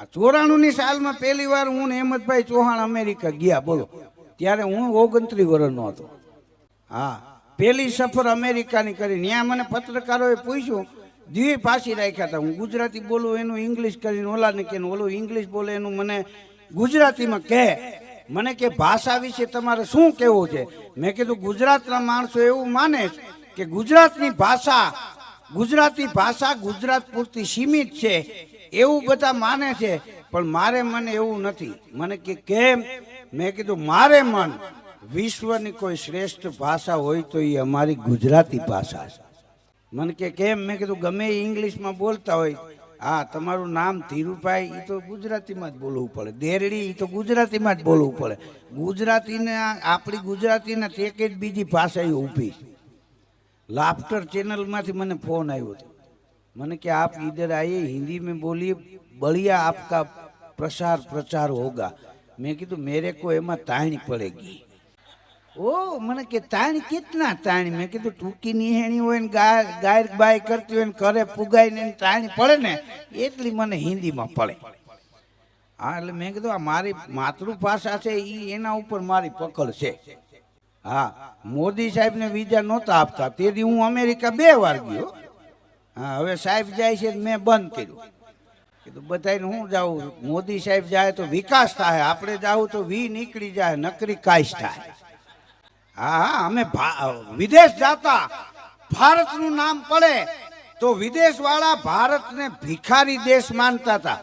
આ 94ની સાલમાં પહેલી વાર હું ને હેમંતભાઈ ચૌહાણ અમેરિકા ગયા, બોલો. ત્યારે હું 29 વર્ષનો હતો. હા, પહેલી સફર અમેરિકાની કરી. ત્યાં મને પત્રકારોએ પૂછ્યું, દ્વિભાષી રાખ્યા હતા. હું ગુજરાતી બોલું એનું ઇંગ્લિશ કરીને ઓલાને કે ઓલું ઇંગ્લિશ બોલે એનું મને ગુજરાતીમાં કહે. મને કે ભાષા વિશે તમારે શું કહેવું છે? મેં કીધું ગુજરાતના માણસો એવું માને કે ગુજરાતની ભાષા, ગુજરાતી ભાષા ગુજરાત પૂરતી સીમિત છે એવું બધા માને છે, પણ મને એવું નથી. મને કે કેમ? મેં કીધું મારે મન વિશ્વની કોઈ શ્રેષ્ઠ ભાષા હોય તો એ અમારી ગુજરાતી ભાષા છે. મને કે કેમ? મેં કીધું ગમે એ ઇંગ્લિશમાં બોલતા હોય, હા તમારું નામ ધીરુભાઈ એ તો ગુજરાતીમાં જ બોલવું પડે, દેરડી એ તો ગુજરાતીમાં જ બોલવું પડે. ગુજરાતીને આપણી ગુજરાતીના ટેકે જ બીજી ભાષા એ ઊભી. લાફ્ટર ચેનલમાંથી મને ફોન આવ્યો હતો. મને કે આપ इधर आइए, हिंदी में बोलिए, बढ़िया आपका प्रचार होगा. मैं कीधु मेरे को एमा ताणी पड़ेगी. ओ मैंने के ताणी कितना ताणी? मैं कीधु टूकी निहेणी होय ने गाय बाय करती होय ने करे पुगाई ने ताणी पड़े ने એટલી મને હિન્દીમાં પડે. હા, એટલે મેં કીધું આ મારી માતૃભાષા છે એ એના ઉપર મારી પકડ છે. હા, મોદી સાહેબને વિઝા નહોતા આપતા તેથી હું અમેરિકા 2 વાર ગયો. હા, હવે સાહેબ જાય છે મેં બંધ કર્યું. કીધું બધાને હું જાઉં, મોદી સાહેબ જાય તો વિકાસ થાય, આપણે જાવું તો નીકળી જાય, નકરી કાશ થાય. હા, અમે વિદેશ જાતા, ભારતનું નામ પડે તો વિદેશ વાળા ભારતને ભિખારી દેશ માનતા હતા.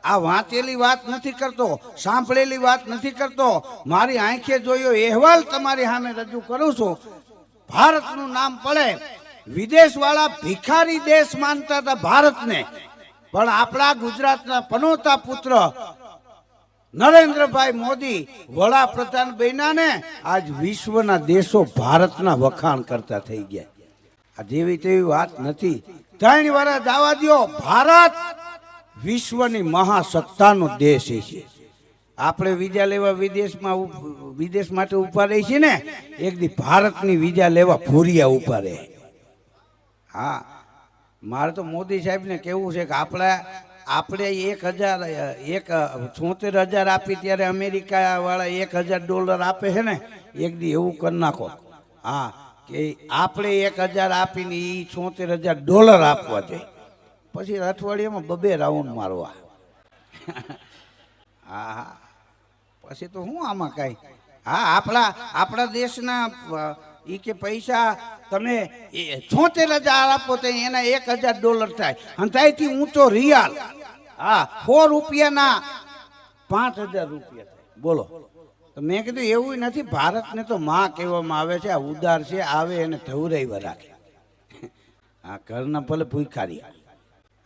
આ વાંચેલી વાત નથી કરતો, સાંભળેલી વાત નથી કરતો, મારી આંખે જોયો અહેવાલ તમારી સામે રજૂ કરું છું. ભારતનું નામ પડે વિદેશ વાળા ભિખારી દેશ માનતા હતા ભારતને, પણ આપણા ગુજરાતના પનોતા પુત્ર નરેન્દ્રભાઈ મોદી વડાપ્રધાન બન્યા ને આજ વિશ્વના દેશો ભારતના વખાણ કરતા થઈ ગયા. આ જેવી તેવી વાત નથી. 3 વર્ષ જવા દો, ભારત વિશ્વની મહાસત્તાનો દેશ છે. આપણે વિઝા લેવા વિદેશ માટે ઉભા રહી છે ને, એક દી ભારતની વિઝા લેવા ફૂરિયા ઉભા રહે. હા, મારે તો મોદી સાહેબને કહેવું છે કે આપણે 76,000 આપી ત્યારે અમેરિકા વાળા $1,000 આપે છે ને, એક દી એવું કરી નાખો. હા, કે આપણે 1,000 આપીને એ $76,000 આપવા જોઈએ, પછી અઠવાડિયામાં 2 રાઉન્ડ મારવા. હા, પછી તો હું આમાં કાંઈ. હા, આપણા દેશના એ કે પૈસા તમે 76,000 આપો તો એના $1,000 થાય, અને ત્યાંથી ઊંચો રિયાલ. હા, 100 રૂપિયાના 5,000 રૂપિયા થાય. બોલો. તો મેં કીધું એવું નથી, ભારતને તો માં કહેવામાં આવે છે, આ ઉદાર છે, આવે એને ધવરાવ્યા રાખે. હા, ઘરના ભલે ભૂખારી.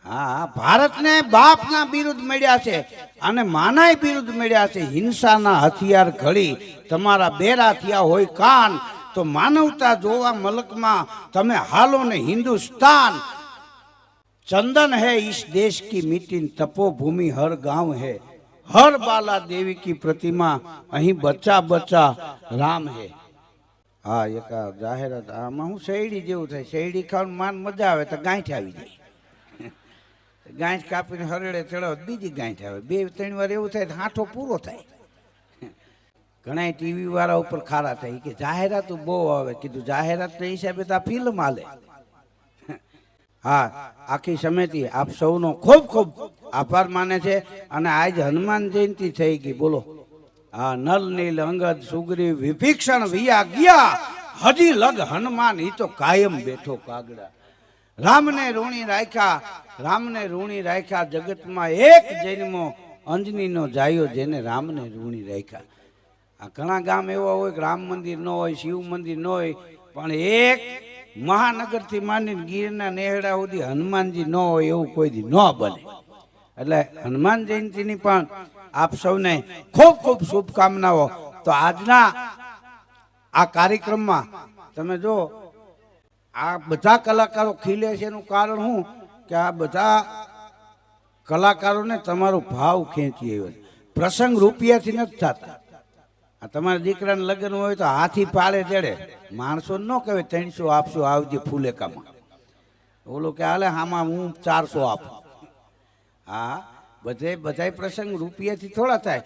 હા, ભારતને બાપના બિરુદ મળ્યા છે અને માનાય બિરુદ મળ્યા છે. હિંસાના હથિયાર ઘડી તમારા બેરા થયા હોય કાન, તો માનવતા જોવા મલકમાં તમે હાલો ને હિન્દુસ્તાન. चंदन है इस देश की मिट्टी, तपोभूमि हर गांव है, हर बाला देवी की प्रतिमा, अहीं बच्चा बच्चा राम है. हाँ, एक जाहिरात आમાં હું શેરડી જેવું થાય. શેરડી ખાવાનું માન મજા આવે તો ગાંઠ આવી જાય. ગાંઠ કાપીને હરડે ચડાવો બીજી ગાંઠ આવે. 2-3 વાર એવું થાય હાથો પૂરો થાય. ઘણા ટીવી વાળા ઉપર ખારા થાય કે જાહેરાત બહુ આવે. કીધું જાહેરાતના હિસાબે તો આ ફિલ્મ હાલે. હા, આખી સમિતિ આપ સૌનો ખૂબ ખૂબ આભાર માને છે. અને આજ હનુમાન જયંતિ થઈ ગઈ, બોલો. હા, નલ નીલ અંગદ સુગ્રીવ વિભીષણ વિયા ગયા, હજી લગ હનુમાન ઈ તો કાયમ બેઠો કાગડા. રામને ઋણી રાખ્યા જગતમાં એક જન્મો, અંજનીનો જાયો જેને રામને ઋણી રાખ્યા. આ ઘણા ગામ એવા હોય કે રામ મંદિર ન હોય, શિવ મંદિર ન હોય, પણ એક મહાનગરથી માંડીને ગીરના નેહડા સુધી હનુમાનજી ન હોય એવું કોઈ દી ન બને. એટલે હનુમાન જયંતિની પણ આપ સૌને ખૂબ ખૂબ શુભકામનાઓ. તો આજના આ કાર્યક્રમમાં તમે જો આ બધા કલાકારો ખીલે છે એનું કારણ શું કે આ બધા કલાકારોને તમારો ભાવ ખેંચી આવ્યો છે. પ્રસંગ રૂપિયાથી નથી થતા. આ તમારા દીકરાને લગ્ન હોય તો હાથી પાળે ચડે, માણસો ન કહેવાય 300 આપશો આવજે ફૂલેકામાં. ઓલો કે હાલે હામાં હું 400 આપું. હા, બધાય પ્રસંગ રૂપિયાથી થોડા થાય.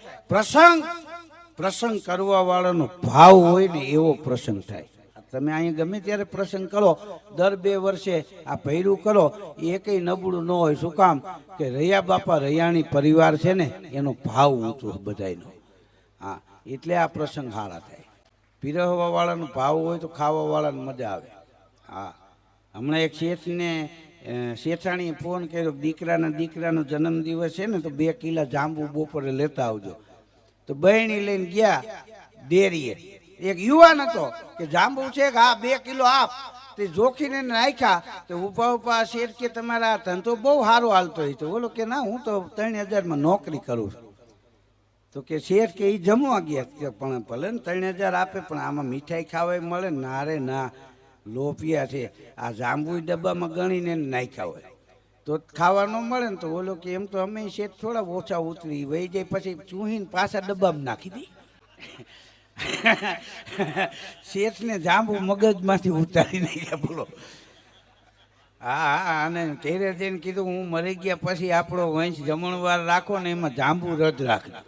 પ્રસંગ કરવા વાળાનો ભાવ હોય ને એવો પ્રસંગ થાય. તમે અહીંયા ગમે ત્યારે પ્રસંગ કરો, દર 2 વર્ષે આ ભૈરું કરો, એ કંઈ નબળું ન હોય. શું કામ? કે રૈયા બાપા રૈયાણી પરિવાર છે ને એનો ભાવ ઊંચો બધાયનો. હા, એટલે આ પ્રસંગ સારા થાય. પીરસવા વાળાનો ભાવ હોય તો ખાવા વાળાને મજા આવે. હા, હમણાં એક શેઠને શેઠાણીએ ફોન કર્યો, દીકરાનો જન્મદિવસ છે ને તો 2 કિલા જાંબુ બપોરે લેતા આવજો. તો બહેણી લઈને ગયા ડેરીએ. એક યુવાન હતો કે જાંબુ છે કે હા 2 કિલો આપ. તે જોખીને નાખ્યા. તો ઉભા શેઠ કે તમારા ધંધો બહુ સારો હાલતો હોય. તો બોલો કે ના, હું તો 3000 નોકરી કરું છું. તો કે શેઠ કે એ જમવા ગયા. કે પણ ભલે ને 3000 આપે, પણ આમાં મીઠાઈ ખાવા મળે? ના રે ના, લોપિયા છે. આ જાંબુ ડબ્બામાં ગણીને નાખ્યા હોય તો ખાવા ન મળે ને. તો બોલો કે એમ તો અમે શેઠ થોડા ઓછા ઉતરી વહી જાય, પછી ચૂહીને પાછા ડબ્બામાં નાખી દઈ. શેઠને જાંબુ મગજમાંથી ઉતારી નાખ્યા. બોલો. હા, અને ઘેરે જઈને કીધું હું મરી ગયા પછી આપણો વંશ જમણવાર રાખો ને એમાં જાંબુ રદ રાખજો.